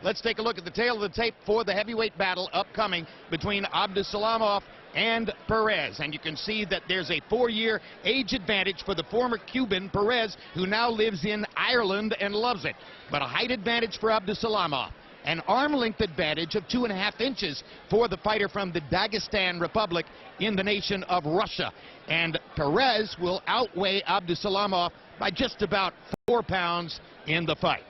Let's take a look at the tail of the tape for the heavyweight battle upcoming between Abdussalamov and Perez. And you can see that there's a 4-year age advantage for the former Cuban Perez, who now lives in Ireland and loves it. But a height advantage for Abdussalamov. An arm length advantage of 2.5 inches for the fighter from the Dagestan Republic in the nation of Russia. And Perez will outweigh Abdussalamov by just about 4 pounds in the fight.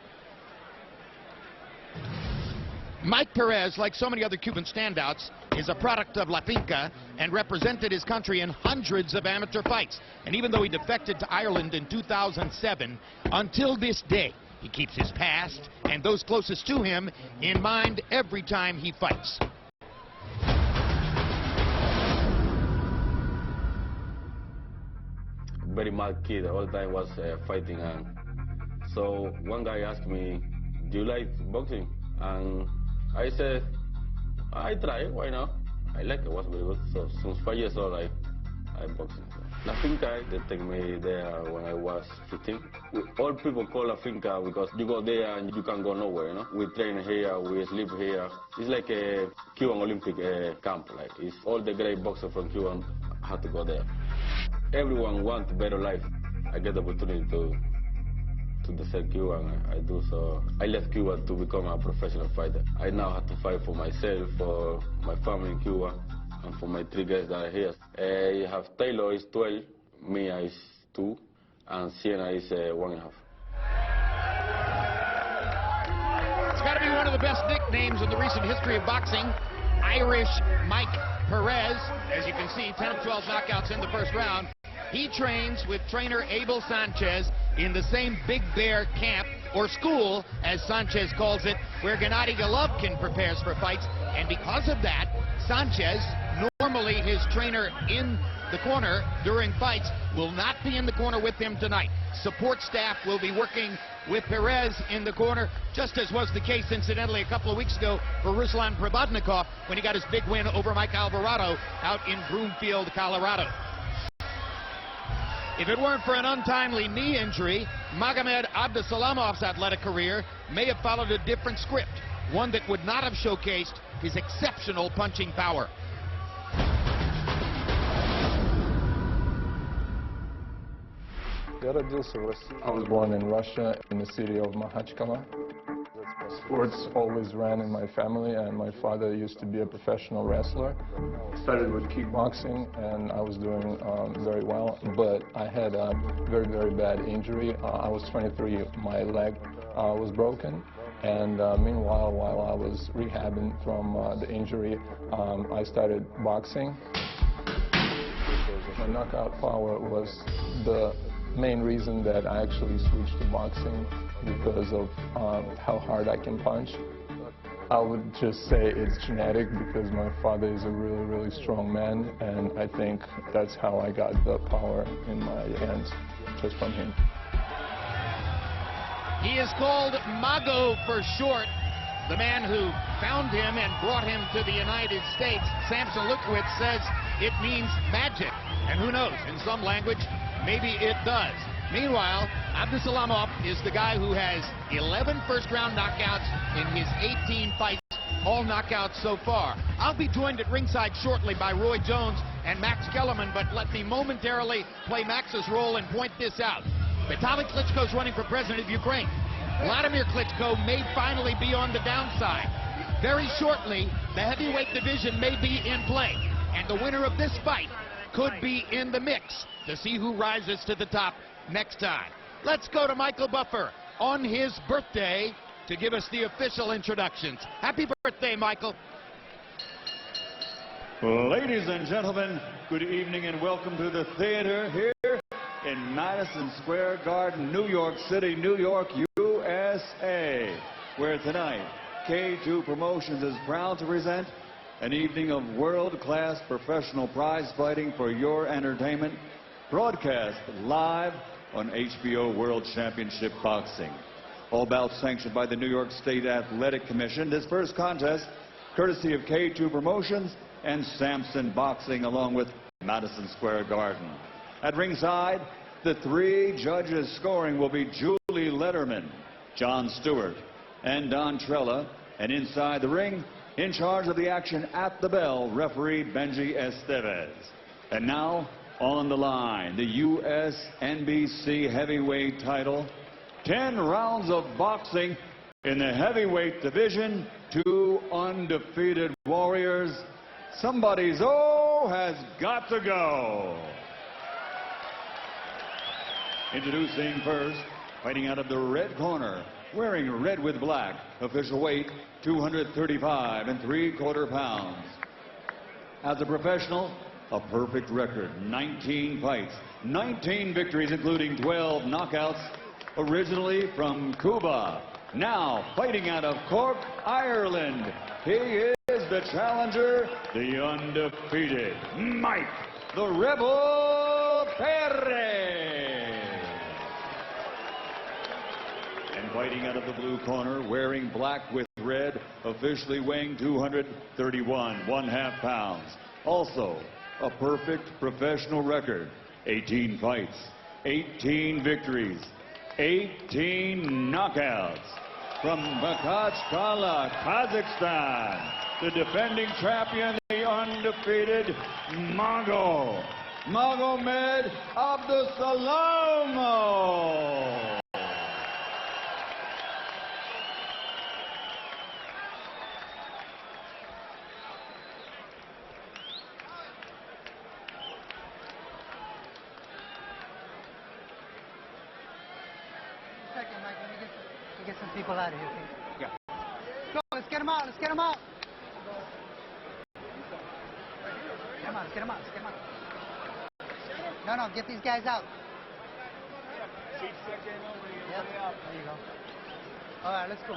Mike Perez, like so many other Cuban standouts, is a product of La Finca and represented his country in hundreds of amateur fights. And even though he defected to Ireland in 2007, until this day, he keeps his past and those closest to him in mind every time he fights. Very mad kid, all the time was fighting. And so one guy asked me, do you like boxing? And I said, I try, why not? I like it, was very good. So since 5 years old, I boxing. La Finca, they take me there when I was 15. All people call La Finca because you go there and you can go nowhere, you know? We train here, we sleep here. It's like a Cuban Olympic camp. Like, it's all the great boxers from Cuba have to go there. Everyone wants a better life. I get the opportunity to decide Cuba, and I do. So I left Cuba to become a professional fighter. I now have to fight for myself, for my family in Cuba, and for my 3 guys that are here. You have Taylor is 12, Mia is 2, and Sienna is 1.5. It's got to be one of the best nicknames in the recent history of boxing. Irish Mike Perez. As you can see, 10 of 12 knockouts in the first round. He trains with trainer Abel Sanchez in the same Big Bear camp, or school, as Sanchez calls it, where Gennady Golovkin prepares for fights. And because of that, Sanchez, normally his trainer in the corner during fights, will not be in the corner with him tonight. Support staff will be working with Perez in the corner, just as was the case, incidentally, a couple of weeks ago for Ruslan Probodnikov when he got his big win over Mike Alvarado out in Broomfield, Colorado. If it weren't for an untimely knee injury, Magomed Abdusalamov's athletic career may have followed a different script, one that would not have showcased his exceptional punching power. I was born in Russia, in the city of Makhachkala. Sports always ran in my family, and my father used to be a professional wrestler. I started with kickboxing, and I was doing very well, but I had a very, very bad injury. I was 23, my leg was broken, and meanwhile, while I was rehabbing from the injury, I started boxing. My knockout power was the main reason that I actually switched to boxing, because of how hard I can punch. I would just say it's genetic, because my father is a really, really strong man, and I think that's how I got the power in my hands, just from him. He is called Mago for short. The man who found him and brought him to the United States, Samson Lukowitz, says it means magic. And who knows, in some language, maybe it does. Meanwhile, Abdussalamov is the guy who has 11 first-round knockouts in his 18 fights, all knockouts so far. I'll be joined at ringside shortly by Roy Jones and Max Kellerman, but let me momentarily play Max's role and point this out. Vitaly Klitschko's running for president of Ukraine. Vladimir Klitschko may finally be on the downside. Very shortly, the heavyweight division may be in play, and the winner of this fight could be in the mix to see who rises to the top next time. Let's go to Michael Buffer on his birthday to give us the official introductions. Happy birthday, Michael. Ladies and gentlemen, good evening and welcome to the theater here in Madison Square Garden, New York City, New York, USA, where tonight K2 Promotions is proud to present an evening of world-class professional prize fighting for your entertainment, broadcast live on HBO World Championship Boxing. All bouts sanctioned by the New York State Athletic Commission. This first contest, courtesy of K2 Promotions and Samson Boxing, along with Madison Square Garden. At ringside, the 3 judges scoring will be Julie Letterman, John Stewart, and Don Trella. And inside the ring, in charge of the action at the bell, referee Benji Estevez. And now, on the line, the U.S. NBC heavyweight title. 10 rounds of boxing in the heavyweight division. 2 undefeated warriors. Somebody's has got to go. Introducing first, fighting out of the red corner, wearing red with black, official weight 235 3/4 pounds. As a professional, a perfect record, 19 fights, 19 victories, including 12 knockouts, originally from Cuba. Now fighting out of Cork, Ireland, he is the challenger, the undefeated Mike, the Rebel Perez. And fighting out of the blue corner, wearing black with red, officially weighing 231 1/2 pounds. Also, a perfect professional record, 18 fights, 18 victories, 18 knockouts. From Makhachkala, Kazakhstan, the defending champion, the undefeated Magomed Abdussalamov. Get some people out of here, okay? Yeah. Go, let's get them out, let's get them out. Come on, let's get them out, let's get them out. No, get these guys out. Yep, there you go. All right, let's go.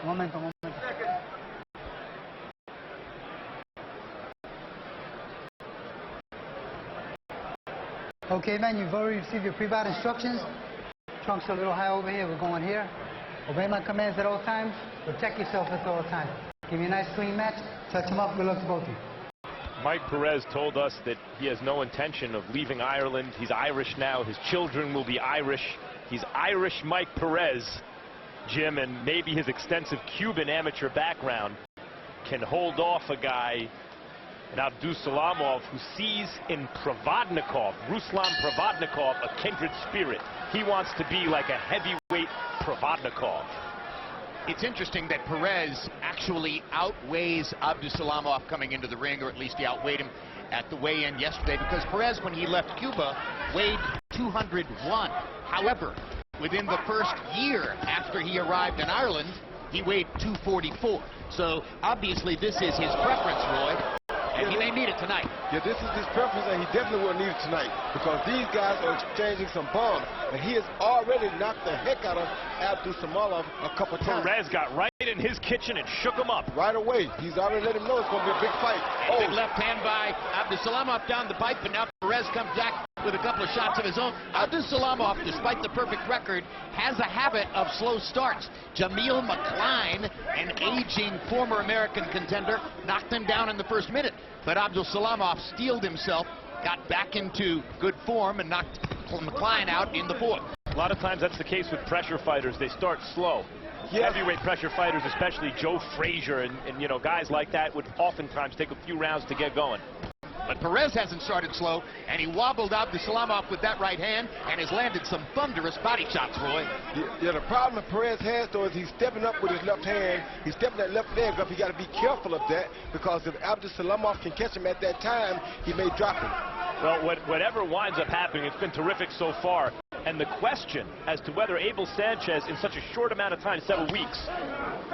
Un momento. Okay, man, you've already received your pre-bout instructions. Trunk's a little high over here. We're going here. Obey my commands at all times. Protect yourself at all times. Give me a nice clean match. Touch him up. Good luck to both of you. Mike Perez told us that he has no intention of leaving Ireland. He's Irish now. His children will be Irish. He's Irish Mike Perez, Jim, and maybe his extensive Cuban amateur background can hold off a guy, and Abdussalamov, who sees in Ruslan Provodnikov, a kindred spirit. He wants to be like a heavyweight Provodnikov. It's interesting that Perez actually outweighs Abdussalamov coming into the ring, or at least he outweighed him at the weigh-in yesterday, because Perez, when he left Cuba, weighed 201. However, within the first year after he arrived in Ireland, he weighed 244. So obviously this is his preference, Roy. And he may need it tonight. Yeah, this is his preference, and he definitely will need it tonight, because these guys are exchanging some bombs, and he has already knocked the heck out of Abdussalamov a couple times. Perez got right in his kitchen and shook him up. Right away. He's already let him know it's going to be a big fight. Big left hand by Abdussalamov down the pipe, and now Perez comes back with a couple of shots of his own. Abdussalamov, despite the perfect record, has a habit of slow starts. Jamil McCline, an aging former American contender, knocked him down in the first minute. But Abdussalamov steeled himself, got back into good form, and knocked McCline out in the fourth. A lot of times that's the case with pressure fighters. They start slow. Yeah. Heavyweight pressure fighters, especially Joe Frazier and you know, guys like that, would oftentimes take a few rounds to get going. But Perez hasn't started slow, and he wobbled Abdussalamov with that right hand and has landed some thunderous body shots, Roy. Yeah, the problem that Perez has, though, is he's stepping up with his left hand. He's stepping that left leg up. He got to be careful of that, because if Abdussalamov can catch him at that time, he may drop him. Well, whatever winds up happening, it's been terrific so far. And the question as to whether Abel Sanchez, in such a short amount of time, several weeks,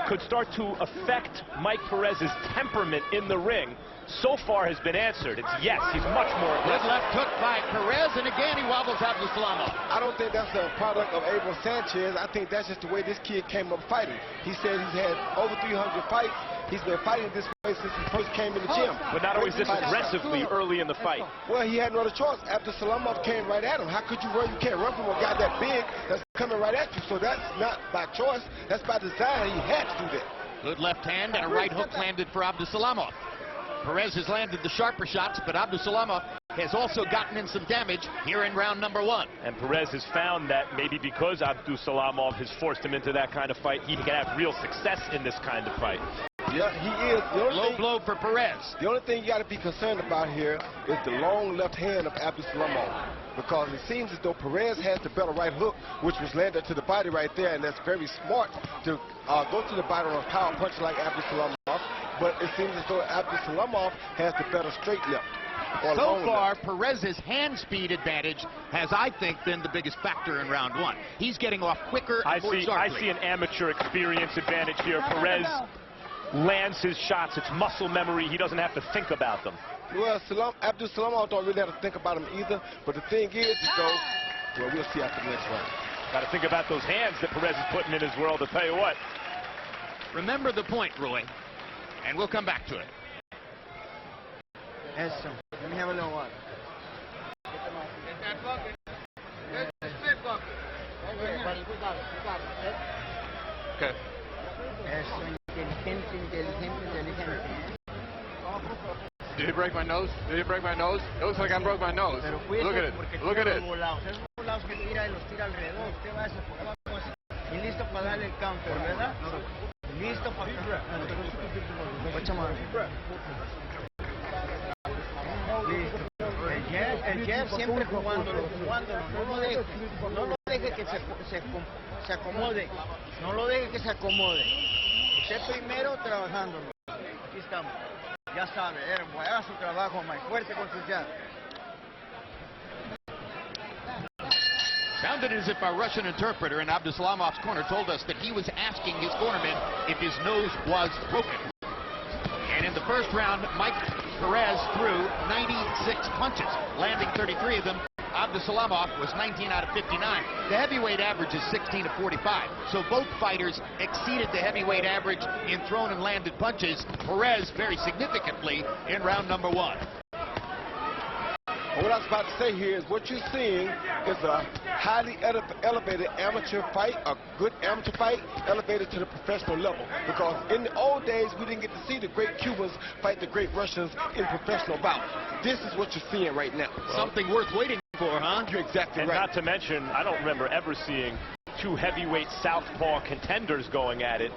could start to affect Mike Perez's temperament in the ring, so far has been answered. It's yes, he's much more aggressive. Good left hook by Perez, and again he wobbles Abdussalamov. I don't think that's a product of Abel Sanchez. I think that's just the way this kid came up fighting. He said he's had over 300 fights. He's been fighting this way since he first came in the gym. But not always this aggressively early in the fight. Well, he had no other choice. Abdussalamov came right at him. How could you run? You can't run from a guy that big that's coming right at you. So that's not by choice. That's by design. He had to do that. Good left hand and a right hook landed for Abdussalamov. Perez has landed the sharper shots, but Abdussalamov has also gotten in some damage here in round number 1. And Perez has found that maybe because Abdussalamov has forced him into that kind of fight, he can have real success in this kind of fight. Yeah, he is. Low blow for Perez. The only thing you got to be concerned about here is the long left hand of Abdussalamov, because it seems as though Perez has the better right hook, which was landed to the body right there, and that's very smart to go to the body on a power punch like Abdussalamov. But it seems as though Abdussalamov has the better straight left. So far, Perez's hand speed advantage has, I think, been the biggest factor in round 1. He's getting off quicker and more sharply. I see an amateur experience advantage here. Perez lands his shots. It's muscle memory. He doesn't have to think about them. Well, Abdussalamov don't really have to think about them either. But the thing is, though, well, we'll see after the next round. Got to think about those hands that Perez is putting in his world, I'll tell you what. Remember the point, Roy, and we'll come back to it. Eso. Let me have a little water. Okay. Eso, inteligente. Did he break my nose? Did he break my nose? It looks like I broke my nose. Look at it. Look at it. Volados que tira y los tira alrededor. Usted va a hacer y listo para darle el counter, ¿verdad? Listo para el jab siempre jugándolo. No lo deje que se acomode. No lo deje que se acomode. Usted primero trabajándolo. Aquí estamos. Ya sabe, haga su trabajo más fuerte con su jab. Sounded as if our Russian interpreter in Abdusalamov's corner told us that he was asking his cornerman if his nose was broken. And in the first round, Perez threw 96 punches, landing 33 of them. Abdusalamov was 19 out of 59. The heavyweight average is 16 to 45. So both fighters exceeded the heavyweight average in thrown and landed punches. Perez very significantly in round number 1. What I was about to say here is what you're seeing is a highly elevated amateur fight, a good amateur fight, elevated to the professional level. Because in the old days, we didn't get to see the great Cubans fight the great Russians in professional bouts. This is what you're seeing right now. Something worth waiting for, huh? You're exactly right. And not to mention, I don't remember ever seeing two heavyweight southpaw contenders going at it.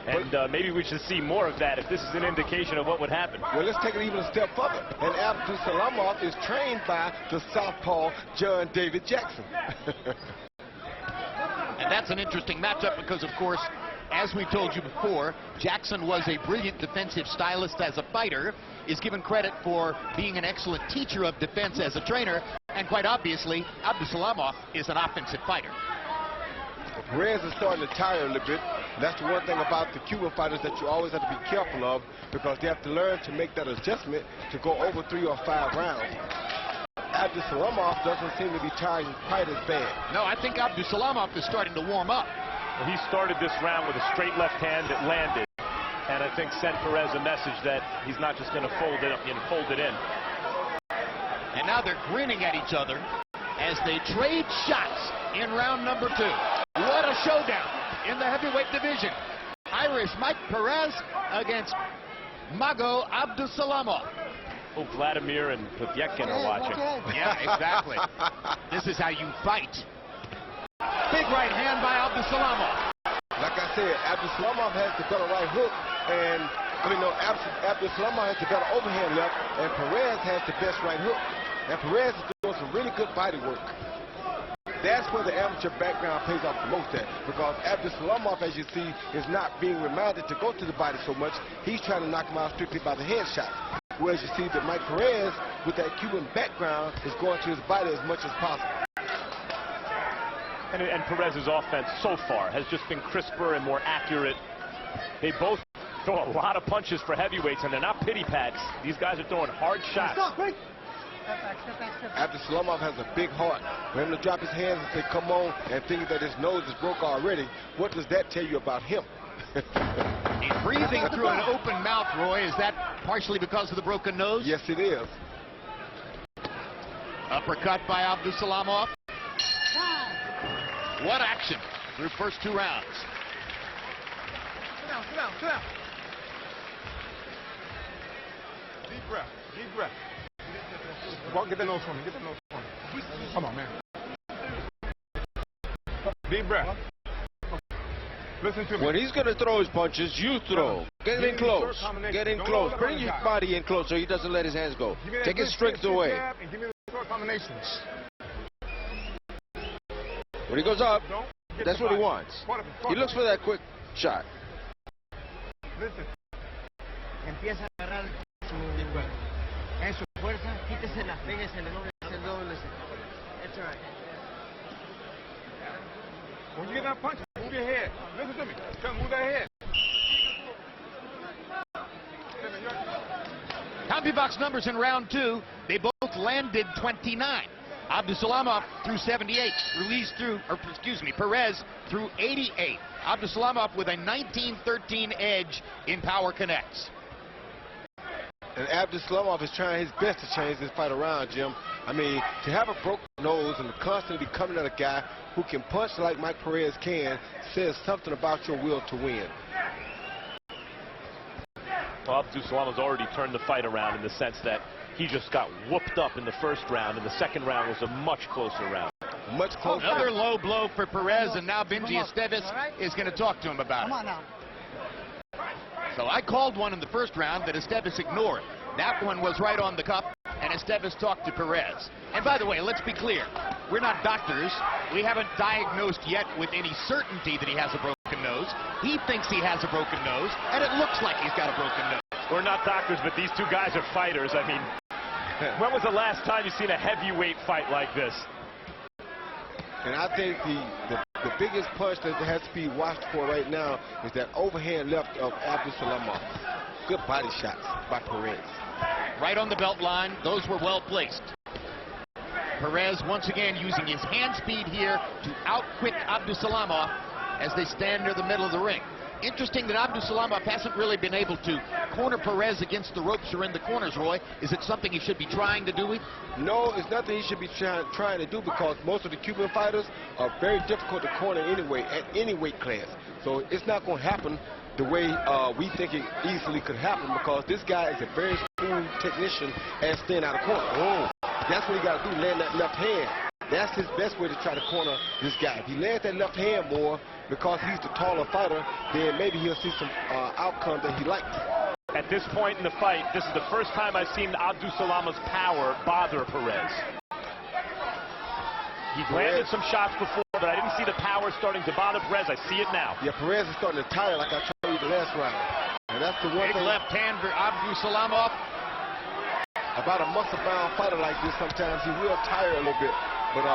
And maybe we should see more of that if this is an indication of what would happen. Well, let's take it even a step further. And Abdussalamov is trained by the southpaw John David Jackson. And that's an interesting matchup because, of course, as we told you before, Jackson was a brilliant defensive stylist as a fighter, is given credit for being an excellent teacher of defense as a trainer, and quite obviously, Abdusalamov is an offensive fighter. Perez is starting to tire a little bit. That's the one thing about the Cuban fighters that you always have to be careful of, because they have to learn to make that adjustment to go over 3 or 5 rounds. Abdusalamov doesn't seem to be tiring quite as bad. No, I think Abdusalamov is starting to warm up. Well, he started this round with a straight left hand that landed, and I think sent Perez a message that he's not just going to fold it up and fold it in. And now they're grinning at each other as they trade shots in round number 2. What a showdown in the heavyweight division. Irish Mike Perez against Mago Abdusalamov. Oh, Vladimir and Potyekin are watching. Yeah, exactly. This is how you fight. Big right hand by Abdusalamov. Like I said, Abdusalamov has the better right hook, and Abdusalamov has the better overhand left, and Perez has the best right hook. And Perez is doing some really good body work. That's where the amateur background pays off the most at, because Abdusalamov, as you see, is not being reminded to go to the body so much. He's trying to knock him out strictly by the headshot. Whereas you see that Mike Perez, with that Cuban background, is going to his body as much as possible. And Perez's offense so far has just been crisper and more accurate. They both throw a lot of punches for heavyweights, and they're not pity pats. These guys are throwing hard shots. Abdusalamov has a big heart. For him to drop his hands and say, come on, and think that his nose is broke already, what does that tell you about him? He's breathing through an open mouth, Roy. Is that partially because of the broken nose? Yes, it is. Uppercut by Abdusalamov. What action through first 2 rounds. Sit down. Deep breath, deep breath. Walk, get that nose for me. Get that nose for me. Come on, man. Deep breath. Listen to me. When he's going to throw his punches, you throw. Get in close. Get in close. Bring your body in close so he doesn't let his hands go. Take his strength away. And give me the short combinations. When he goes up, that's what he wants. He looks for that quick shot. Listen. Empieza a agarrar en su fuerza, quítese las pegas, el doble. That's right. When you get that punch, move your head. Listen to me. Tell me, move that head. CompuBox numbers in round 2, they both landed 29. Abdussalamov threw 78, Perez threw 88. Abdussalamov with a 19-13 edge in power connects. And Abdussalamov is trying his best to change this fight around, Jim. I mean, to have a broken nose and to constantly be coming at a guy who can punch like Mike Perez can says something about your will to win. Well, Abdusalamov's already turned the fight around in the sense that he just got whooped up in the first round, and the second round was a much closer round. Much closer. Another low blow for Perez, and now Benji Esteves is going to talk to him about it. Come on now. So I called one in the first round that Esteves ignored. That one was right on the cup, and Esteves talked to Perez. And by the way, let's be clear. We're not doctors. We haven't diagnosed yet with any certainty that he has a broken nose. He thinks he has a broken nose, and it looks like he's got a broken nose. We're not doctors, but these two guys are fighters. I mean, when was the last time you've seen a heavyweight fight like this? And I think the biggest punch that has to be watched for right now is that overhand left of Abdussalamov. Good body shots by Perez. Right on the belt line. Those were well placed. Perez once again using his hand speed here to outquick Abdussalamov as they stand near the middle of the ring. Interesting that Abdussalamov hasn't really been able to corner Perez against the ropes or in the corners, Roy. Is it something he should be trying to do? No, it's nothing he should be trying to do, because most of the Cuban fighters are very difficult to corner anyway at any weight class. So it's not going to happen the way we think it easily could happen, because this guy is a very smooth technician at staying out of corner. Oh, that's what he got to do, land that left hand. That's his best way to try to corner this guy. If he lands that left hand more, because he's the taller fighter, then maybe he'll see some outcome that he likes. At this point in the fight, this is the first time I've seen Abdusalamov's power bother Perez. He's landed some shots before, but I didn't see the power starting to bother Perez. I see it now. Yeah, Perez is starting to tire, like I told you the last round. And that's the one Big thing. left hand for Abdussalamov. About a muscle-bound fighter like this, sometimes he will tire a little bit. But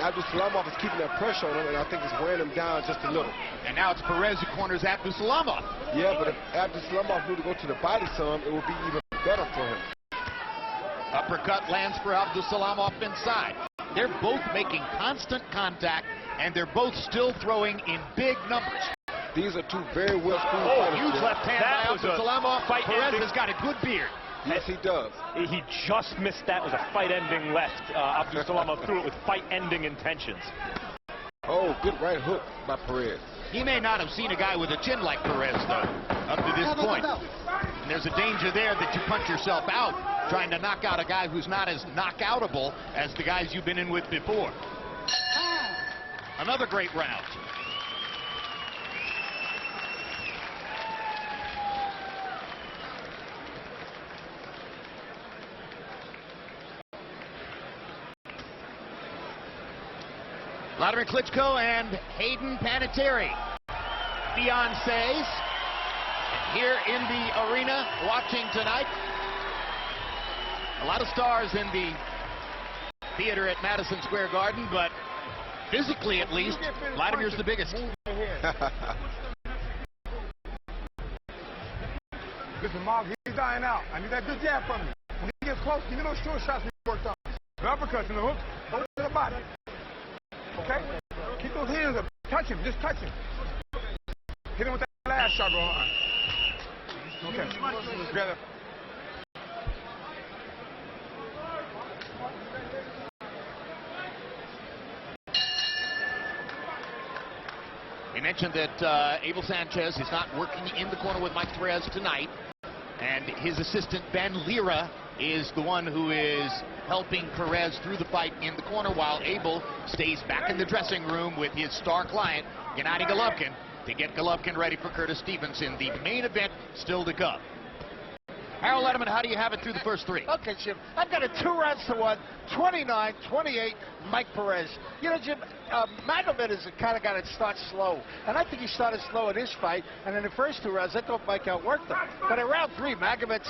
Abdussalamov is keeping that pressure on him, and I think it's wearing him down just a little. And now it's Perez who corners Abdussalamov. Yeah, but if Abdussalamov knew to go to the body some, it would be even better for him. Uppercut lands for Abdussalamov inside. They're both making constant contact, and they're both still throwing in big numbers. These are two very well-schooled fighters. Huge left hand by Abdussalamov. Perez has got a good beard. Yes, he does. He just missed that. It was a fight-ending left. Abdussalamov threw it with fight-ending intentions. Oh, good right hook by Perez. He may not have seen a guy with a chin like Perez, though, up to this point. And there's a danger there that you punch yourself out trying to knock out a guy who's not as knockoutable as the guys you've been in with before. Another great round. Vladimir Klitschko and Hayden Panettiere, fiancés, here in the arena watching tonight. A lot of stars in the theater at Madison Square Garden, but physically at least, Vladimir's the biggest. Listen, Mark, he's dying out. I need that good jab from you. When he gets close, give me those short shots we worked on. The uppercuts and the hooks, go to the body. Okay? Keep those hands up. Touch him. Just touch him. Hit him with that last shot, bro. Okay. Together. We mentioned that Abel Sanchez is not working in the corner with Mike Perez tonight, and his assistant Ben Lira is the one who is helping Perez through the fight in the corner, while Abel stays back in the dressing room with his star client, Gennady Golovkin, to get Golovkin ready for Curtis Stevenson. The main event still to come. Harold Letterman, how do you have it through the first three? Okay, Jim. I've got a 2-1, 29-28, Mike Perez. You know, Jim, Magomed is the kind of guy that starts slow. And I think he started slow in his fight. And in the first 2 rounds, I thought Mike outworked him. But in round 3, Magomed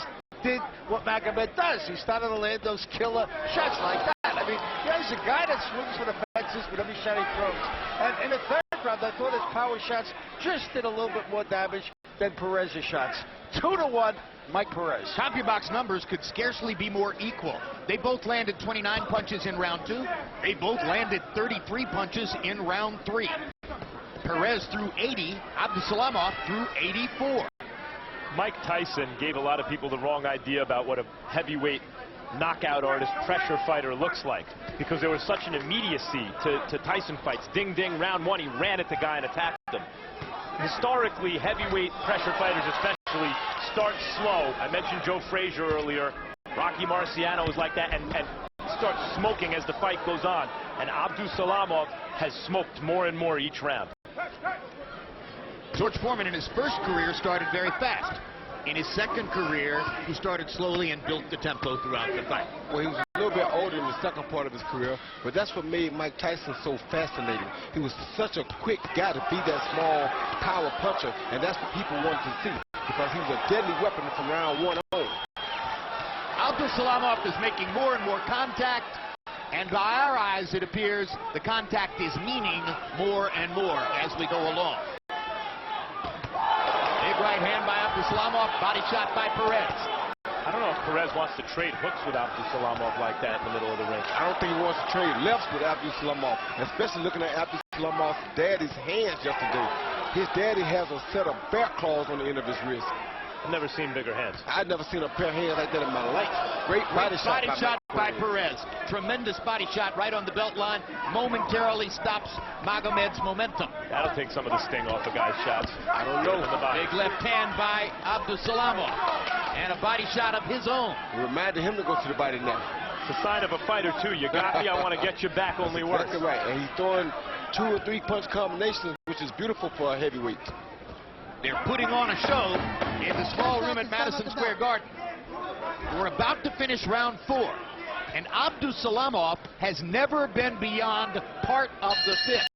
did what Magomed does. He started to land those killer shots like that. I mean, he's a guy that swings for the fences with every shot he throws. And in the third round, I thought his power shots just did a little bit more damage than Perez's shots. 2-1. Mike Perez. CompuBox numbers could scarcely be more equal. They both landed 29 punches in round 2. They both landed 33 punches in round 3. Perez threw 80. Abdussalamov threw 84. Mike Tyson gave a lot of people the wrong idea about what a heavyweight knockout artist, pressure fighter looks like, because there was such an immediacy to Tyson fights. Ding, ding, round 1, he ran at the guy and attacked him. Historically, heavyweight pressure fighters especially start slow. I mentioned Joe Frazier earlier. Rocky Marciano is like that and starts smoking as the fight goes on. And Abdussalamov has smoked more and more each round. George Foreman in his first career started very fast. In his second career, he started slowly and built the tempo throughout the fight. Well, he was a little bit older in the second part of his career, but that's what made Mike Tyson so fascinating. He was such a quick guy to be that small power puncher, and that's what people wanted to see, because he was a deadly weapon from round 1 on. Abdussalamov is making more and more contact, and by our eyes, it appears the contact is meaning more and more as we go along. Big right hand by Abdussalamov, body shot by Perez. I don't know if Perez wants to trade hooks with Abdussalamov like that in the middle of the ring. I don't think he wants to trade lefts with Abdussalamov, especially looking at Abdusalamov's daddy's hands yesterday. His daddy has a set of bear claws on the end of his wrist. I've never seen bigger hands. I've never seen a pair of hands like that in my life. Great body shot by Perez. Tremendous body shot right on the belt line. Momentarily stops Magomed's momentum. That'll take some of the sting off the guy's shots. I don't know. Big left hand by Abdussalamov. And a body shot of his own. It reminded him to go to the body now. It's a sign of a fighter, too. You got me, I want to get you back, only worse. That's right. And he's throwing 2 or 3 punch combinations, which is beautiful for a heavyweight. They're putting on a show in the small room at Madison Square Garden. We're about to finish round 4, and Abdussalamov has never been beyond part of the 5th.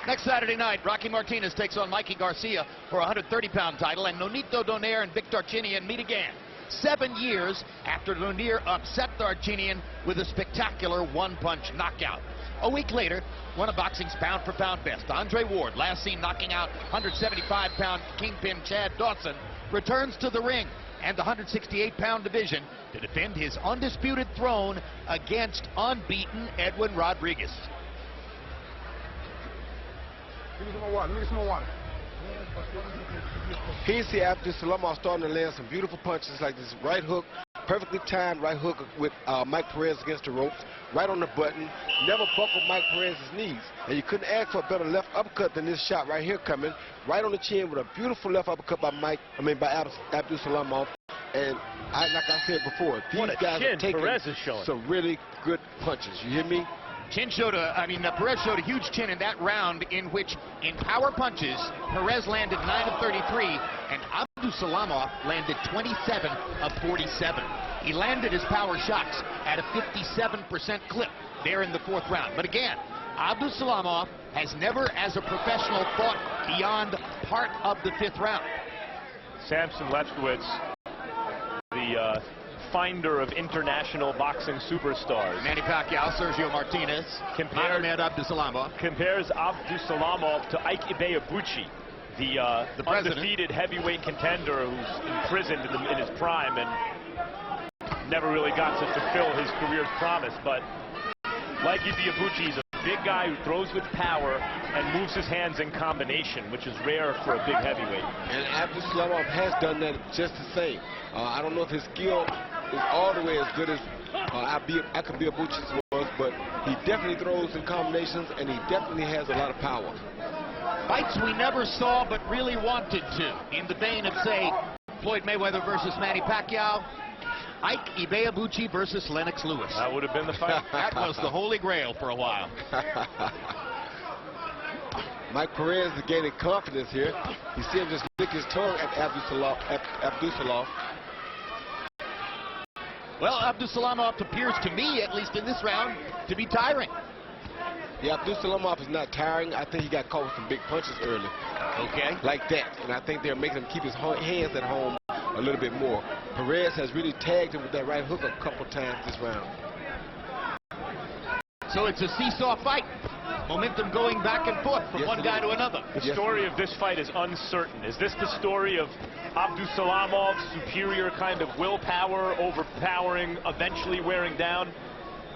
Next Saturday night, Rocky Martinez takes on Mikey Garcia for a 130-pound title, and Nonito Donaire and Vic Darchinyan meet again 7 years after Donaire upset Darchinyan with a spectacular one-punch knockout. A week later, one of boxing's pound-for-pound best, Andre Ward, last seen knocking out 175-pound kingpin Chad Dawson, returns to the ring and the 168-pound division to defend his undisputed throne against unbeaten Edwin Rodriguez. Here you see Abdussalamov starting to land some beautiful punches like this right hook, perfectly timed right hook with Mike Perez against the ropes, right on the button, never buckled Mike Perez's knees. And you couldn't ask for a better left uppercut than this shot right here coming, right on the chin with a beautiful left uppercut by Abdussalamov. And like I said before, these guys are taking some really good punches. You hear me? Perez showed a huge chin in that round, in which, in power punches, Perez landed 9 of 33, and Abdussalamov landed 27 of 47. He landed his power shots at a 57% clip there in the 4th round. But again, Abdussalamov has never, as a professional, fought beyond part of the 5th round. Samson Lefkowitz, the finder of international boxing superstars. Manny Pacquiao, Sergio Martinez, Magomed Abdussalamov. Compares Abdussalamov to Ike Ibeabuchi, the undefeated heavyweight contender who's imprisoned in his prime and never really got to fulfill his career's promise. But like Ibeabuchi, he's a big guy who throws with power and moves his hands in combination, which is rare for a big heavyweight. And Abdussalamov has done that just the same. I don't know if his skill is all the way as good as Ibeabuchi's was, but he definitely throws in combinations, and he definitely has a lot of power. Fights we never saw but really wanted to, in the vein of, say, Floyd Mayweather versus Manny Pacquiao, Ike Ibeabuchi versus Lennox Lewis. That would have been the fight. That was the holy grail for a while. Mike Perez is gaining confidence here. You see him just lick his tongue at Abdussalamov. Well, Abdussalamov appears to me, at least in this round, to be tiring. Yeah, Abdussalamov is not tiring. I think he got caught with some big punches early. Okay. Like that. And I think they're making him keep his hands at home a little bit more. Perez has really tagged him with that right hook a couple times this round. So it's a seesaw fight. Momentum going back and forth from one guy to another. The story of this fight is uncertain. Is this the story of Abdusalamov's superior kind of willpower, overpowering, eventually wearing down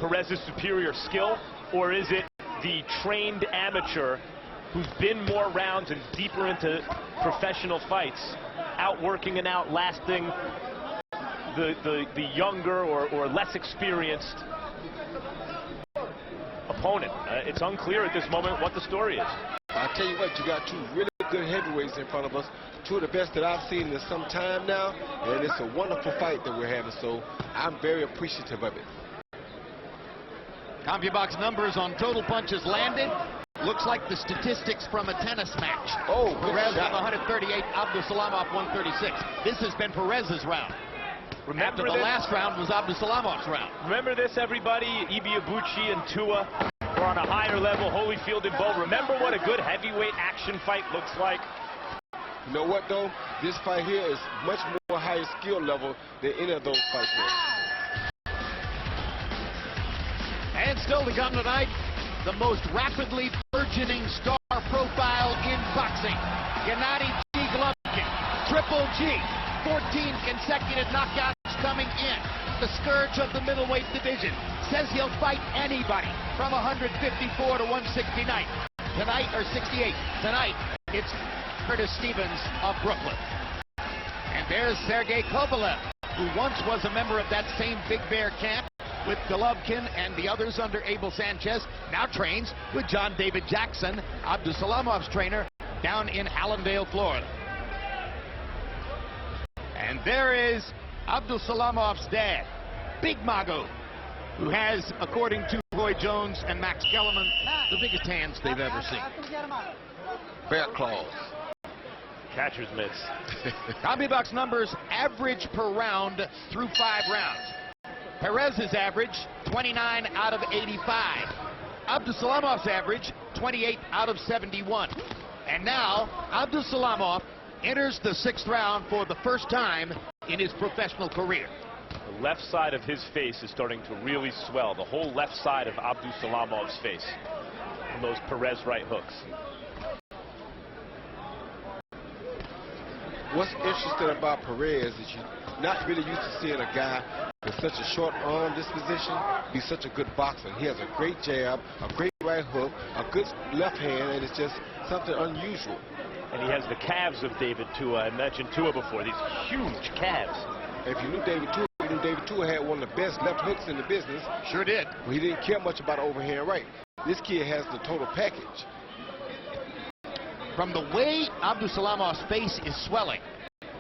Perez's superior skill? Or is it the trained amateur who's been more rounds and deeper into professional fights, outworking and outlasting the younger or less experienced opponent? It's unclear at this moment what the story is. I'll tell you what, you got two really good heavyweights in front of us, two of the best that I've seen in some time now, and it's a wonderful fight that we're having, so I'm very appreciative of it. CompuBox numbers on total punches landed. Looks like the statistics from a tennis match. Oh, Perez with 138, Abdussalamov 136. This has been Perez's round. Remember, the last round was Abdusalamov's round. Remember this, everybody? Ibeabuchi and Tua are on a higher level. Holyfield and Bo. Remember what a good heavyweight action fight looks like? You know what, though? This fight here is much more higher skill level than any of those fights were. And still to come tonight, the most rapidly burgeoning star profile in boxing, Gennady G. Golovkin, Triple G, 14 consecutive knockouts coming in. The scourge of the middleweight division says he'll fight anybody from 154 to 169. Tonight, or 68. Tonight, it's Curtis Stevens of Brooklyn. And there's Sergey Kovalev, who once was a member of that same Big Bear camp with Golovkin and the others under Abel Sanchez, now trains with John David Jackson, Abdusalamov's trainer, down in Hallandale, Florida. And there is Abdusalamov's dad, Big Mago, who has, according to Roy Jones and Max Kellerman, the biggest hands they've ever seen. Bear claws. Catcher's mitts. CompuBox numbers average per round through 5 rounds. Perez's average, 29 out of 85. Abdusalamov's average, 28 out of 71. And now, Abdusalamov enters the 6th round for the first time in his professional career. The left side of his face is starting to really swell. The whole left side of Abdusalamov's face from those Perez right hooks. What's interesting about Perez is you're not really used to seeing a guy with such a short arm disposition be such a good boxer. He has a great jab, a great right hook, a good left hand, and it's just something unusual. And he has the calves of David Tua. I mentioned Tua before, these huge calves. If you knew David Tua, you knew David Tua had one of the best left hooks in the business. Sure did. Well, he didn't care much about overhand right. This kid has the total package. From the way Abdusalamov's face is swelling,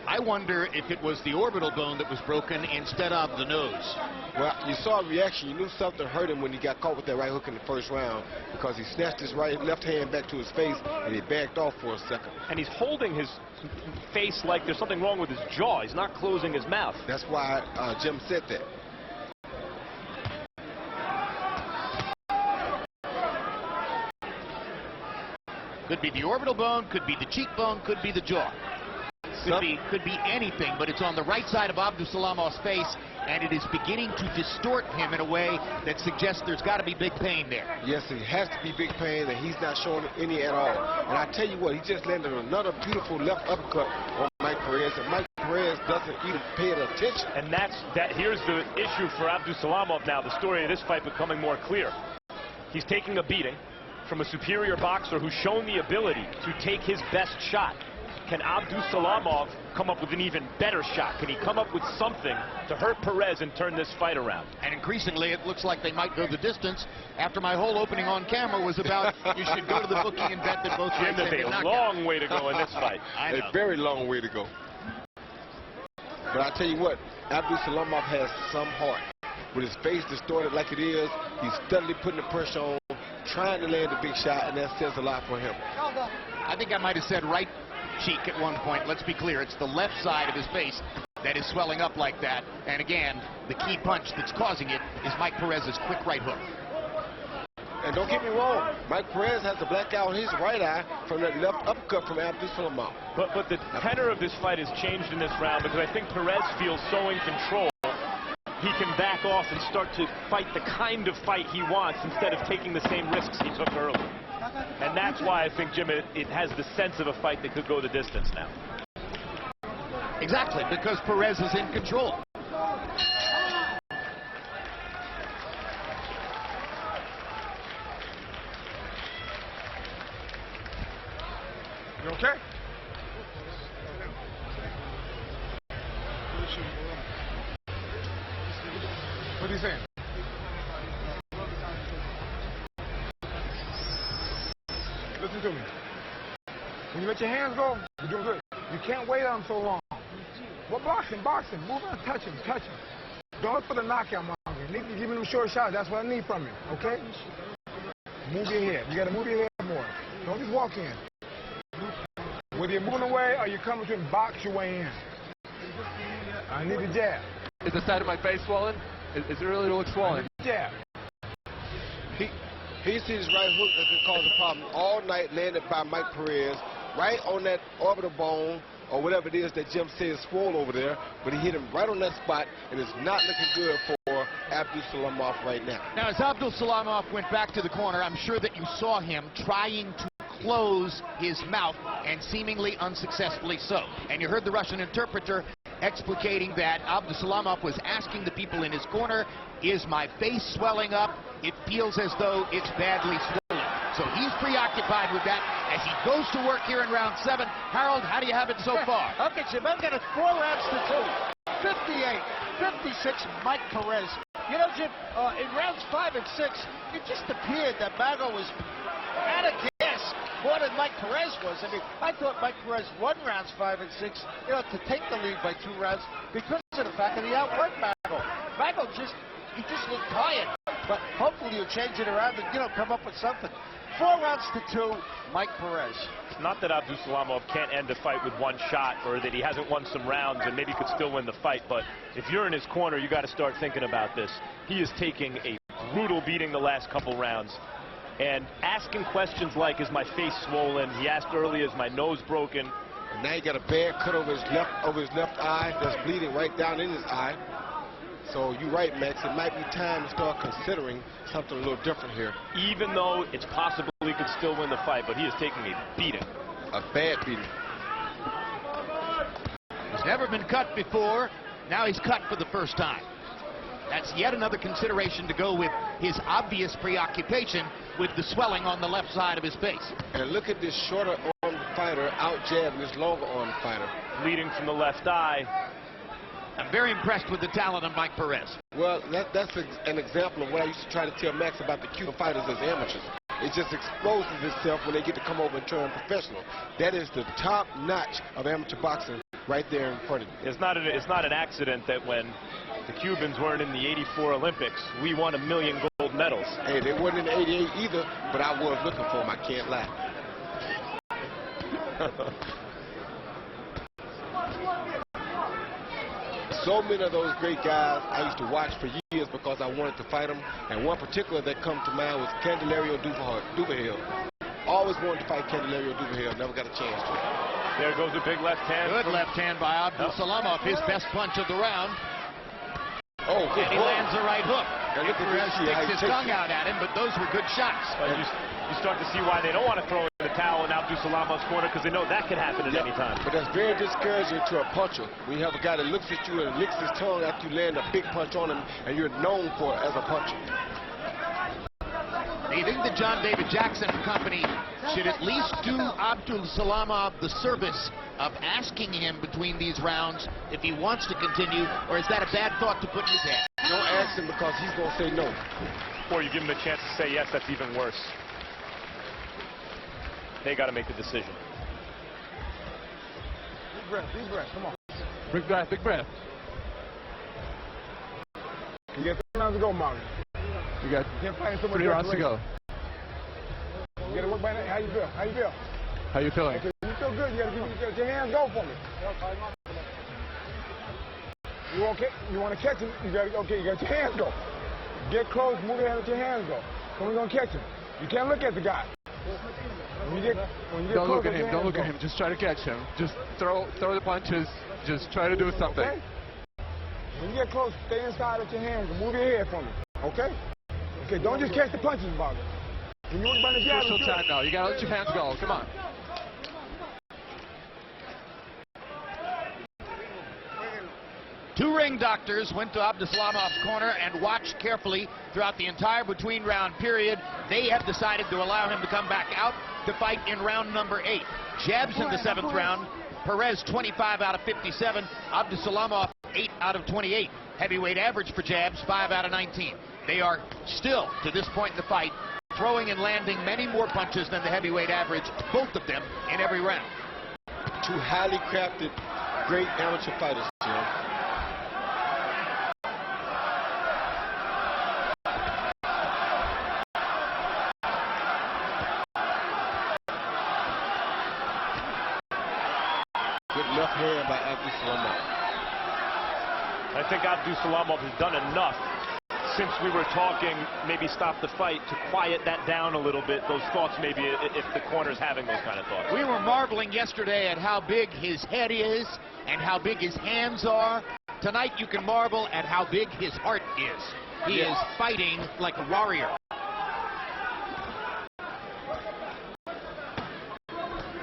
I wonder if it was the orbital bone that was broken instead of the nose. Well, you saw a reaction. You knew something hurt him when he got caught with that right hook in the first round, because he snatched his left hand back to his face and he backed off for a second. And he's holding his face like there's something wrong with his jaw. He's not closing his mouth. That's why Jim said that. Could be the orbital bone, could be the cheekbone, could be the jaw. Could be anything, but it's on the right side of Abdusalamov's face, and it is beginning to distort him in a way that suggests there's got to be big pain there. Yes, it has to be big pain, and he's not showing any at all. And I tell you what, he just landed another beautiful left uppercut on Mike Perez, and Mike Perez doesn't even pay it attention. And here's the issue for Abdusalamov now, the story of this fight becoming more clear. He's taking a beating from a superior boxer who's shown the ability to take his best shot can Abdussalamov come up with an even better shot? Can he come up with something to hurt Perez and turn this fight around? And increasingly, it looks like they might go the distance after my whole opening on camera was about you should go to the bookie and bet that both Jim, fights there's a long way to go in this fight. A very long way to go. But I tell you what, Abdussalamov has some heart. With his face distorted like it is, he's steadily putting the pressure on, trying to land a big shot, and that says a lot for him. I think I might have said right cheek at one point. Let's be clear, it's the left side of his face that is swelling up like that. And again, the key punch that's causing it is Mike Perez's quick right hook. And don't get me wrong, Mike Perez has a black eye on his right eye from that left uppercut from Abdussalamov. But the tenor of this fight has changed in this round because I think Perez feels so in control. He can back off and start to fight the kind of fight he wants instead of taking the same risks he took earlier. And that's why I think, Jim, it has the sense of a fight that could go the distance now. Exactly, because Perez is in control. You okay? What are you saying? Listen to me. When you let your hands go, you're doing good. You can't wait on them so long. Well, boxing. Move on, touch him. Don't look for the knockout, Magomed. You need to give him short shots. That's what I need from you, okay? Move your head. You got to move your head more. Don't just walk in. Whether you're moving away or you're coming to him, box your way in. I need a jab. Is the side of my face swollen? Is it really look swollen? Jab. He sees his right hook that's been causing a problem all night, landed by Mike Perez, right on that orbital bone, or whatever it is that Jim says swole over there, but he hit him right on that spot, and it's not looking good for Abdussalamov right now. Now, as Abdussalamov went back to the corner, I'm sure that you saw him trying to close his mouth, and seemingly unsuccessfully so. And you heard the Russian interpreter explicating that Abdussalamov was asking the people in his corner, is my face swelling up? It feels as though it's badly swollen. So he's preoccupied with that as he goes to work here in round 7. Harold, how do you have it so far? Okay, Jim, I've got it 4 rounds to 2. 58-56, Mike Perez. You know, Jim, in rounds 5 and 6, it just appeared that Mago was out of gas more than Mike Perez was. I mean, I thought Mike Perez won rounds 5 and 6, you know, to take the lead by 2 rounds because of the fact that he outworked Mago. Mago just looked tired. But hopefully you'll change it around and, you know, come up with something. 4 rounds to 2, Mike Perez. It's not that Abdussalamov can't end a fight with 1 shot or that he hasn't won some rounds and maybe could still win the fight, but if you're in his corner, you got to start thinking about this. He is taking a brutal beating the last couple rounds and asking questions like, is my face swollen? He asked earlier, is my nose broken? And now he got a bad cut over his left eye that's bleeding right down in his eye. So you're right, Max. It might be time to start considering something a little different here. Even though it's possible he could still win the fight, but he is taking a beating. A bad beating. He's never been cut before. Now he's cut for the first time. That's yet another consideration to go with his obvious preoccupation with the swelling on the left side of his face. And look at this shorter arm fighter out jabbing this longer arm fighter. Bleeding from the left eye. I'm very impressed with the talent of Mike Perez. Well, that's an example of what I used to try to tell Max about the Cuban fighters as amateurs. It just exposes itself when they get to come over and turn professional. That is the top notch of amateur boxing right there in front of you. It's not an accident that when the Cubans weren't in the '84 Olympics, we won 1 million gold medals. Hey, they weren't in the '88 either, but I was looking for them, I can't lie. So many of those great guys I used to watch for years because I wanted to fight them. And one particular that come to mind was Candelario Duvergil. Always wanted to fight Candelario Duvergil, never got a chance to. There goes a big left hand. Good left hand by Abdussalamov, his best punch of the round. Oh, good. And he lands a right hook. Now look at Perez this, sticks his tongue out at him, but those were good shots. But you start to see why they don't want to throw in the towel in Abdusalamov's corner, because they know that could happen at any time. But that's very discouraging to a puncher. When you have a guy that looks at you and licks his tongue after you land a big punch on him, and you're known for it as a puncher. Do you think that John David Jackson and company should at least do Abdussalamov the service of asking him between these rounds if he wants to continue, or is that a bad thought to put in his head? Don't ask him because he's going to say no. Or you give him a chance to say yes, that's even worse. They got to make the decision. Deep breath, come on. Big breath, big breath. You got 3 rounds to go, Mark. You got 3 rounds to go. You got to work by that. How you feel? How you feel? How you feeling? Okay, you feel good. You got to give your hands go for me. You okay? You want to catch him? You got okay. You got your hands go. Get close. Move your hand with your hands go. Come, we're gonna catch him. You can't look at the guy. When you get Don't close, look at him. Don't look at him. Just try to catch him. Just throw the punches. Just try to do something. Okay? When you get close, stay inside with your hands and move your head for me. Okay? Okay. Don't just catch the punches, Bobby. When you want to jab, Crucial time now. You gotta let your hands go. Come on. Two ring doctors went to Abdusalamov's corner and watched carefully throughout the entire between-round period. They have decided to allow him to come back out to fight in round number 8. Jabs in the 7th round. Perez 25 out of 57. Abdusalamov 8 out of 28. Heavyweight average for jabs 5 out of 19. They are still, to this point in the fight, throwing and landing many more punches than the heavyweight average, both of them in every round. Two highly crafted, great amateur fighters, you know. Good left hand by Abdussalamov. I think Abdussalamov has done enough since we were talking, maybe stop the fight, to quiet that down a little bit, those thoughts maybe, if the corner's having those kind of thoughts. We were marveling yesterday at how big his head is and how big his hands are. Tonight you can marvel at how big his heart is. He is fighting like a warrior.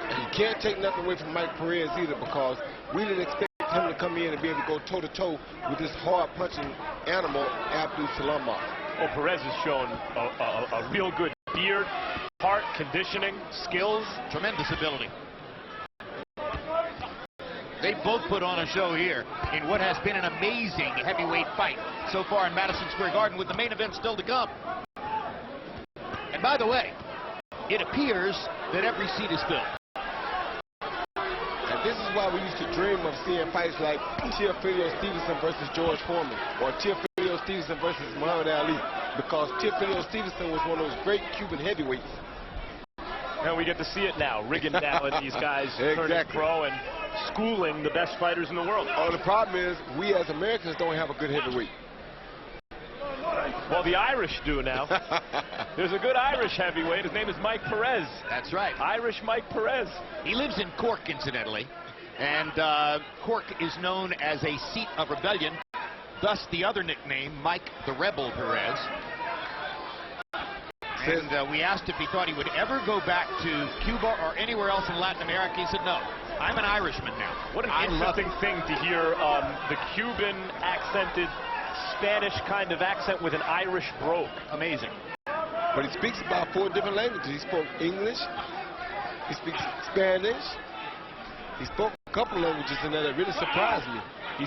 And you can't take nothing away from Mike Perez either, because we didn't expect him to come in and be able to go toe-to-toe with this hard-punching animal, Abdussalamov. Well, Perez has shown a real good beard, heart, conditioning, skills. Tremendous ability. They both put on a show here in what has been an amazing heavyweight fight so far in Madison Square Garden, with the main event still to come. And by the way, it appears that every seat is filled. And this is why we used to dream of seeing fights like Teofimo Stevenson versus George Foreman, or Teofimo Stevenson versus Muhammad Ali, because Teofimo Stevenson was one of those great Cuban heavyweights. And we get to see it now, rigging down at these guys turning pro and schooling the best fighters in the world. Oh, the problem is we as Americans don't have a good heavyweight. Well, the Irish do now. There's a good Irish heavyweight. His name is Mike Perez. That's right. Irish Mike Perez. He lives in Cork, incidentally. And Cork is known as a seat of rebellion. Thus, the other nickname, Mike the Rebel Perez. And we asked if he thought he would ever go back to Cuba or anywhere else in Latin America. He said, no, I'm an Irishman now. What an interesting thing to hear the Cuban accented Spanish kind of accent with an Irish brogue. Amazing. But he speaks about 4 different languages. He spoke English, he speaks Spanish, he spoke a couple languages in there that really surprised me. He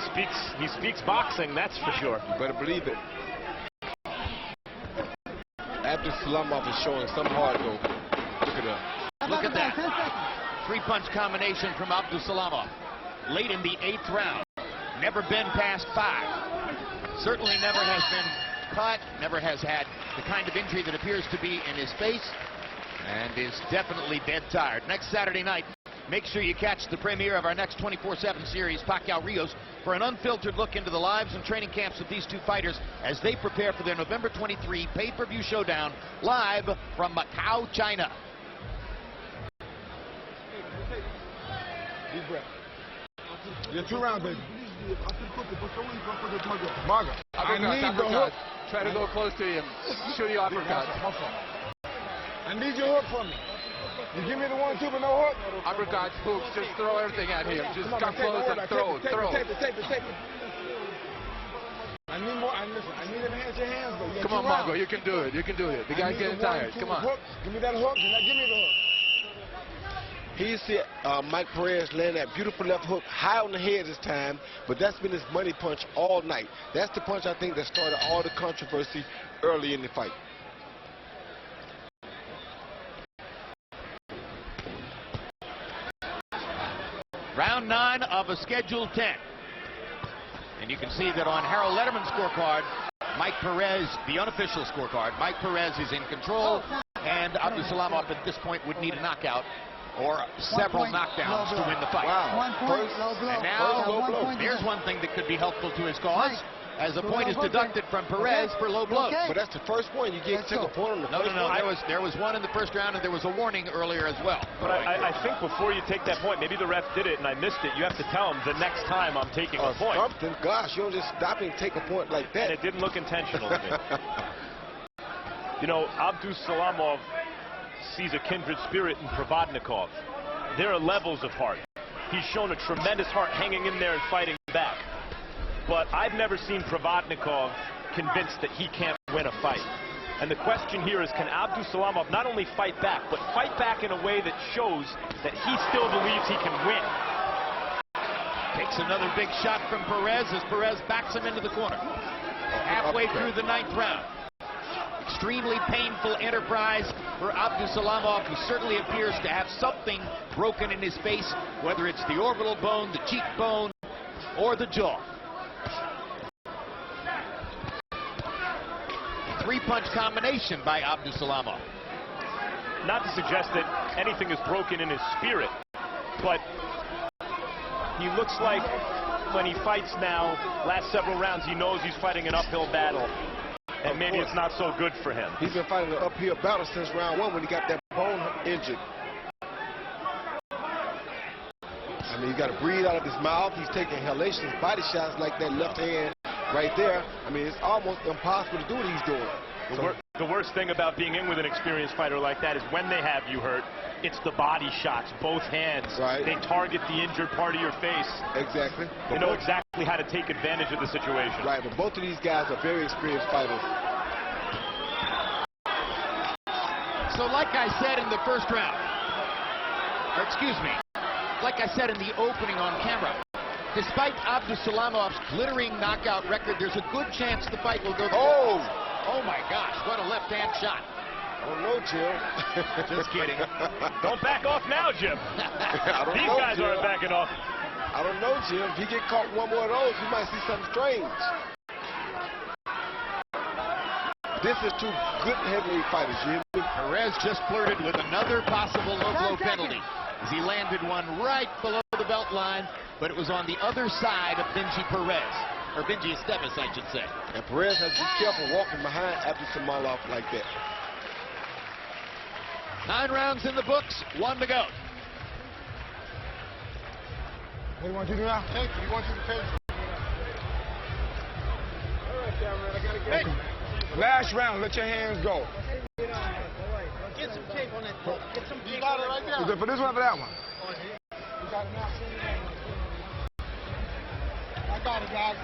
speaks boxing, that's for sure. You better believe it. Abdussalamov is showing some heart though. Look at that. Look at that. 3-punch combination from Abdussalamov. Late in the 8th round. Never been past 5. Certainly never has been cut, never has had the kind of injury that appears to be in his face, and is definitely dead tired. Next Saturday night, make sure you catch the premiere of our next 24/7 series, Pacquiao Rios, for an unfiltered look into the lives and training camps of these two fighters as they prepare for their November 23 pay-per-view showdown, live from Macau, China. Deep breath. You're 2 rounds, baby. Maga, I need the hook. Try to go close to him. Shoot the uppercut. I need your hook for me. You give me the 1-2 but no hook? Uppercuts, hooks, just throw everything at him. Just come close and throw. Tape it. I I need more. Listen, I need them hands. Your hands go. Come on, Margo, you can do it. You can do it. The guy's getting tired. Come on. Hook. Give me that hook. Do not give me the hook. He see Mike Perez land that beautiful left hook high on the head this time, but that's been his money punch all night. That's the punch I think that started all the controversy early in the fight. Round 9 of a scheduled 10. And you can see that on Harold Letterman's scorecard, Mike Perez, the unofficial scorecard, Mike Perez is in control, and Abdussalamov at this point would need a knockout or several knockdowns to win the fight. Wow. And now, there's one thing that could be helpful to his cause, as a point is deducted from Perez for low blows. But that's the first point. You get take a point on the first point. There was one in the first round, and there was a warning earlier as well. But I think before you take that point, maybe the ref did it and I missed it. You have to tell him the next time I'm taking a point. Something. Gosh, you don't just stop and take a point like that. And it didn't look intentional to me. You know, Abdussalamov sees a kindred spirit in Provodnikov. There are levels of heart. He's shown a tremendous heart hanging in there and fighting back. But I've never seen Provodnikov convinced that he can't win a fight. And the question here is, can Abdussalamov not only fight back, but fight back in a way that shows that he still believes he can win? Takes another big shot from Perez as Perez backs him into the corner. Halfway through the 9th round. Extremely painful enterprise for Abdussalamov, who certainly appears to have something broken in his face, whether it's the orbital bone, the cheekbone, or the jaw. 3-punch combination by Abdussalamov. Not to suggest that anything is broken in his spirit, but he looks like when he fights now, last several rounds, he knows he's fighting an uphill battle. And maybe it's not so good for him. He's been fighting an uphill battle since round 1 when he got that bone injured. I mean, he's got to breathe out of his mouth. He's taking inhalations, body shots like that left hand right there. I mean, it's almost impossible to do what he's doing. The worst thing about being in with an experienced fighter like that is when they have you hurt, it's the body shots, both hands. Right. They target the injured part of your face. Exactly. They know exactly how to take advantage of the situation. Right, but both of these guys are very experienced fighters. So like I said in the first round, or excuse me, like I said in the opening on camera, despite Abdusalamov's glittering knockout record, there's a good chance the fight will go to Oh my gosh, what a left-hand shot. I don't know, Jim. Just kidding. Don't back off now, Jim. These guys aren't backing off. I don't know, Jim. If he get caught one more of those, we might see something strange. This is two good heavyweight fighters, Jim. Perez just flirted with another possible low-blow penalty as he landed one right below the belt line, but it was on the other side of Benji Perez. Or Benji Esteves, I should say. And Perez has to be careful walking behind Abdussalamov like that. 9 rounds in the books, 1 to go. What do you want to do now? Tape. You want you to tape. All right, Cameron, I gotta get it. Last round, let your hands go. Get some tape on that. Get some tape. You got it right there. Is it for this one or for that one? You got it now. I got it, guys.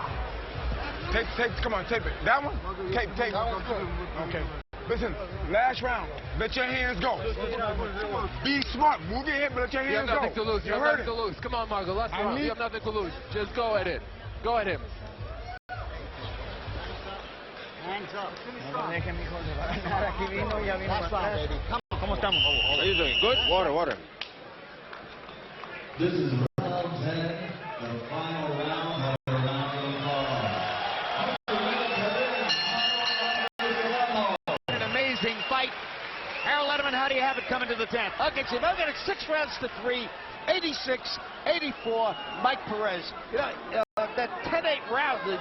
Tape, come on, tape it. That one? Tape. That one's good. Okay. Listen, last round. Let your hands go. Be smart. Move your head, but let your hands go. You have nothing to lose. You have nothing to lose. Come on, Margo. Last round. You have nothing to lose. Just go at it. Go at him. Hands up. ¿Cómo estamos? How you doing? Good? Water. This is round 10, the final round of the round call. An amazing fight. Harold Letterman, how do you have it coming to the 10th? Okay, Jim, I've got it 6 rounds to 3, 86-84, Mike Perez. You know, that 10-8 round, the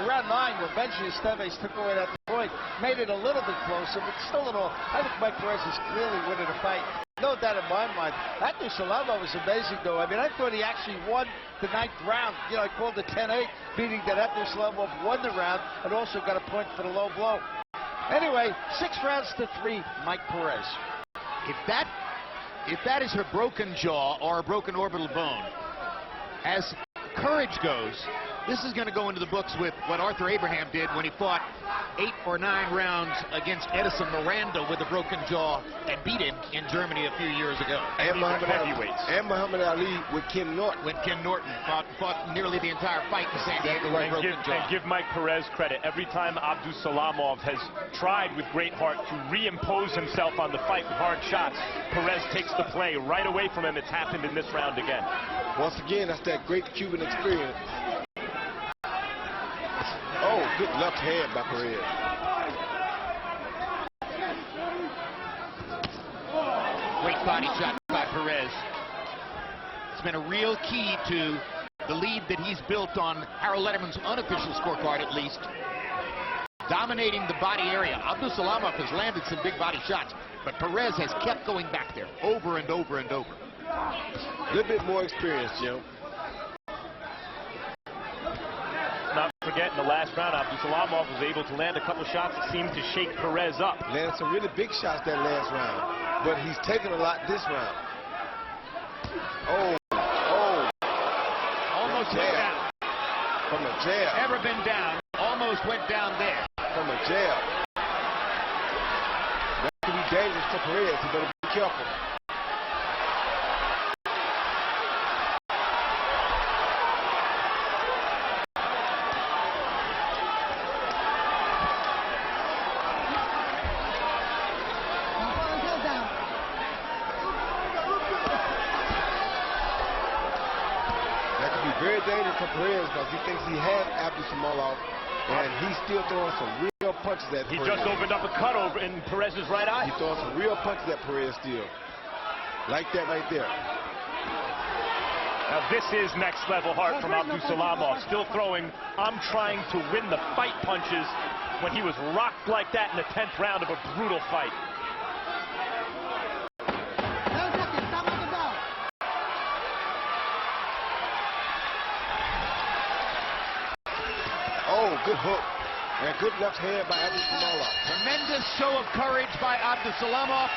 round 9 where Benji Esteves took away that point, made it a little bit closer, but still in all, I think Mike Perez is clearly winning the fight. No doubt in my mind. Abdussalamov was amazing, though. I mean, I thought he actually won the 9th round. You know, I called it 10-8, meaning that Abdussalamov won the round and also got a point for the low blow. Anyway, 6 rounds to 3, Mike Perez. If that is her broken jaw or a broken orbital bone, as courage goes, This is going to go into the books with what Arthur Abraham did when he fought 8 or 9 rounds against Edison Miranda with a broken jaw and beat him in Germany a few years ago. And Muhammad Ali with Ken Norton. When Ken Norton fought nearly the entire fight in San Diego with a broken jaw. And give Mike Perez credit. Every time Abdussalamov has tried with great heart to reimpose himself on the fight with hard shots, Perez takes the play right away from him. It's happened in this round again. Once again, that's that great Cuban experience. Oh, good left hand by Perez. Great body shot by Perez. It's been a real key to the lead that he's built on Harold Letterman's unofficial scorecard, at least. Dominating the body area. Abdussalamov has landed some big body shots, but Perez has kept going back there over and over and over. A little bit more experience, Jim. Not forget, in the last round, Abdussalamov was able to land a couple shots that seemed to shake Perez up. Landed some really big shots that last round, but he's taken a lot this round. Oh. Almost went down. From a jab. Never been down. Almost went down there. From a jab. That could be dangerous for Perez. He better be careful. Very dangerous for Perez because he thinks he has Abdussalamov, and he's still throwing some real punches at Perez. He just opened up a cut over in Perez's right eye. He's throwing some real punches at Perez still. Like that right there. Now this is next level heart from Abdussalamov. Still throwing, I'm trying to win the fight punches when he was rocked like that in the 10th round of a brutal fight. Oh, good hook. And good left hand by Abdussalamov. Tremendous show of courage by Abdussalamov.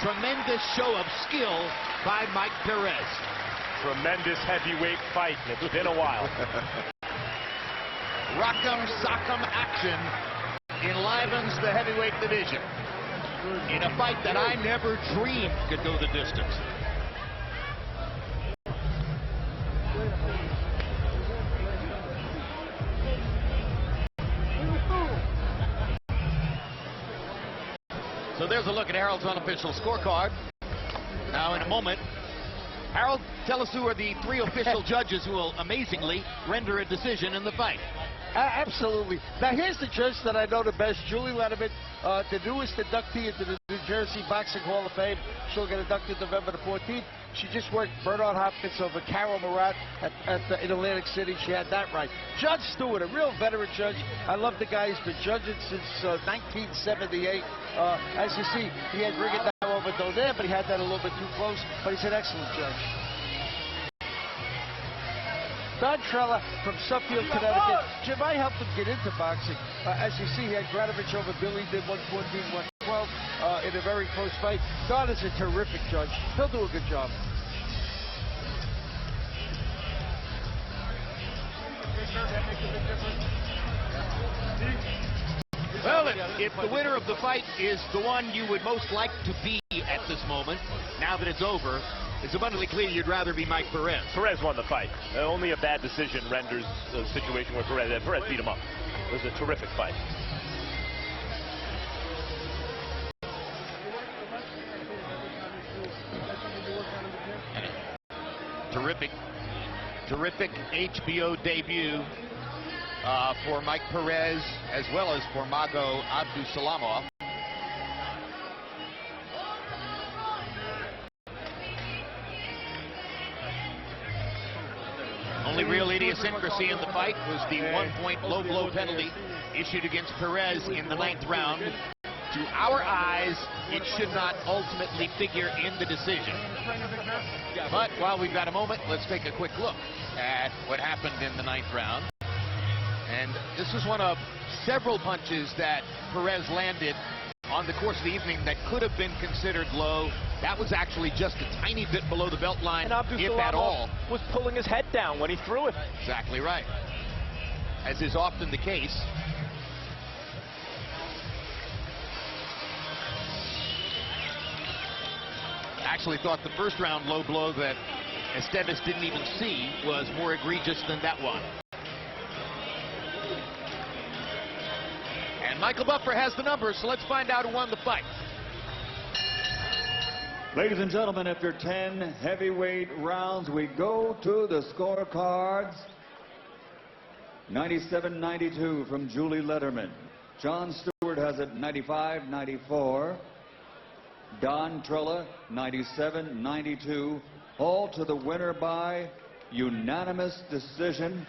Tremendous show of skill by Mike Perez. Tremendous heavyweight fight, and it's been a while. Rock'em sock'em action enlivens the heavyweight division in a fight that I never dreamed could go the distance. So there's a look at Harold's unofficial scorecard. Now, in a moment, Harold, tell us who are the 3 official judges who will amazingly render a decision in the fight. Absolutely. Now, here's the judge that I know the best, Julie Letterman, the newest inductee into the New Jersey Boxing Hall of Fame. She'll get inducted November the 14th. She just worked Bernard Hopkins over Carol Murat in Atlantic City. She had that right. Judge Stewart, a real veteran judge. I love the guy. He's been judging since 1978. As you see, he had Rigondeaux over Donaire, but he had that a little bit too close. But he's an excellent judge. Don Trella from Suffield, Connecticut. Jim, I helped him get into boxing. As you see, he had Granovich over Billy, did 114, 112 in a very close fight. Don is a terrific judge. He'll do a good job. Well, if the winner of the fight is the one you would most like to be at this moment, now that it's over, it's abundantly clear you'd rather be Mike Perez. Perez won the fight. Only a bad decision renders a situation where Perez beat him up. It was a terrific fight. Terrific HBO debut for Mike Perez as well as for Mago Abdussalamov. Only real idiosyncrasy in the fight was the 1-point low blow penalty issued against Perez in the 9th round. To our eyes, it should not ultimately figure in the decision. But while we've got a moment, let's take a quick look at what happened in the 9th round. And this was one of several punches that Perez landed on the course of the evening that could have been considered low. That was actually just a tiny bit below the belt line, if at all. Was pulling his head down when he threw it. Exactly right. as is often the case. Actually thought the first round low blow that Esteves didn't even see was more egregious than that one. And Michael Buffer has the numbers, so let's find out who won the fight. Ladies and gentlemen, after 10 heavyweight rounds, we go to the scorecards. 97-92 from Julie Letterman. John Stewart has it 95-94. Don Trella 97-92. All to the winner by unanimous decision.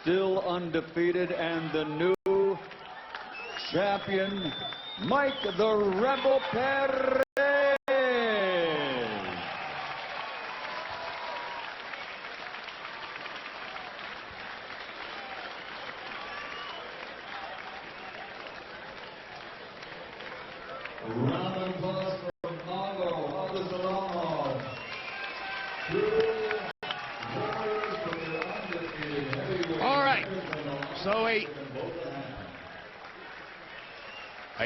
Still undefeated, and the new champion, Mike the Rebel Perez. Round of applause for Abdussalamov. All right. So a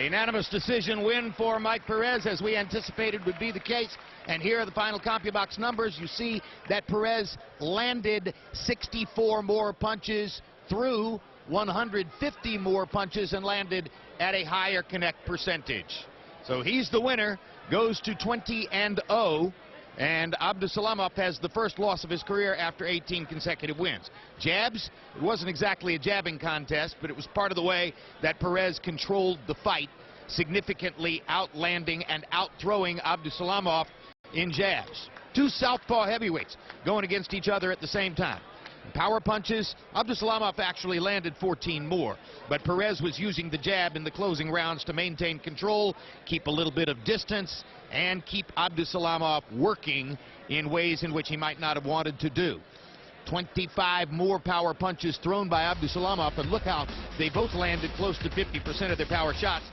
unanimous decision win for Mike Perez, as we anticipated would be the case. And here are the final CompuBox numbers. You see that Perez landed 64 more punches, threw 150 more punches, and landed at a higher connect percentage. So he's the winner, goes to 20-0, and Abdussalamov has the first loss of his career after 18 consecutive wins. Jabs, it wasn't exactly a jabbing contest, but it was part of the way that Perez controlled the fight, significantly outlanding and outthrowing Abdussalamov in jabs. Two southpaw heavyweights going against each other at the same time. Power punches, Abdussalamov actually landed 14 more, but Perez was using the jab in the closing rounds to maintain control, keep a little bit of distance, and keep Abdussalamov working in ways in which he might not have wanted to do. 25 more power punches thrown by Abdussalamov, and look how they both landed close to 50% of their power shots.